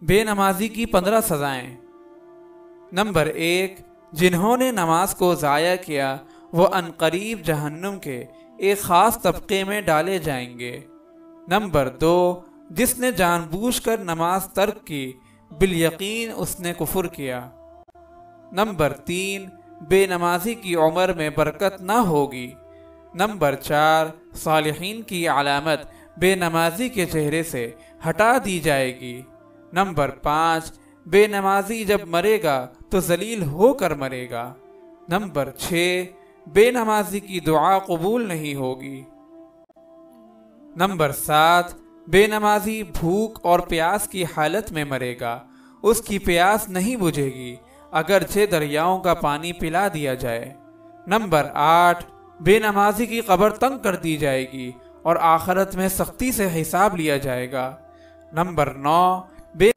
بے نمازی کی 15 سزائیں۔ نمبر 1، جنہوں نے نماز کو ضائع کیا وہ عنقریب جہنم کے ایک خاص طبقے میں ڈالے جائیں گے۔ نمبر 2، جس نے جان بوجھ کر نماز ترک کی بالیقین اس نے کفر کیا۔ نمبر 3، بے نمازی کی عمر میں برکت نہ ہوگی۔ نمبر 4، صالحین کی علامت بے نمازی کے چہرے سے ہٹا دی جائے گی۔ نمبر 5، بے نمازی جب مرے گا تو ذلیل ہو کر مرے گا۔ نمبر 6، بے نمازی کی دعا قبول نہیں ہوگی۔ نمبر 7، بے نمازی بھوک اور پیاس کی حالت میں مرے گا، اس کی پیاس نہیں بجھے گی اگرچہ دریاؤں کا پانی پلا دیا جائے۔ نمبر 8، بے نمازی کی قبر تنگ کر دی جائے گی اور آخرت میں سختی سے حساب لیا جائے گا۔ نمبر 9،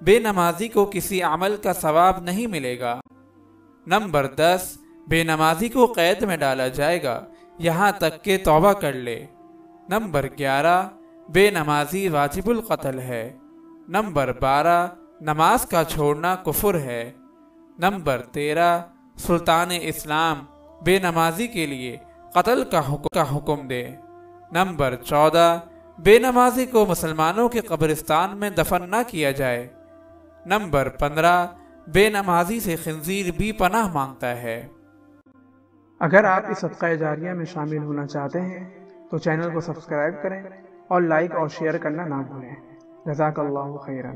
بے نمازی کو کسی عمل کا ثواب نہیں ملے گا۔ نمبر 10، بے نمازی کو قید میں ڈالا جائے گا یہاں تک کہ توبہ کر لے۔ نمبر 11، بے نمازی واجب القتل ہے۔ نمبر 12، نماز کا چھوڑنا کفر ہے۔ نمبر 13، سلطان اسلام بے نمازی کے لیے قتل کا حکم دے۔ نمبر 14، بے نمازی کو مسلمانوں کے قبرستان میں دفن نہ کیا جائے۔ نمبر 15، بے نمازی سے خنزیر بھی پناہ مانگتا ہے۔ اگر آپ اس صدقہ جاریہ میں شامل ہونا چاہتے ہیں تو چینل کو سبسکرائب کریں اور لائک اور شیئر کرنا نہ بھولیں۔ جزاک اللہ خیرا۔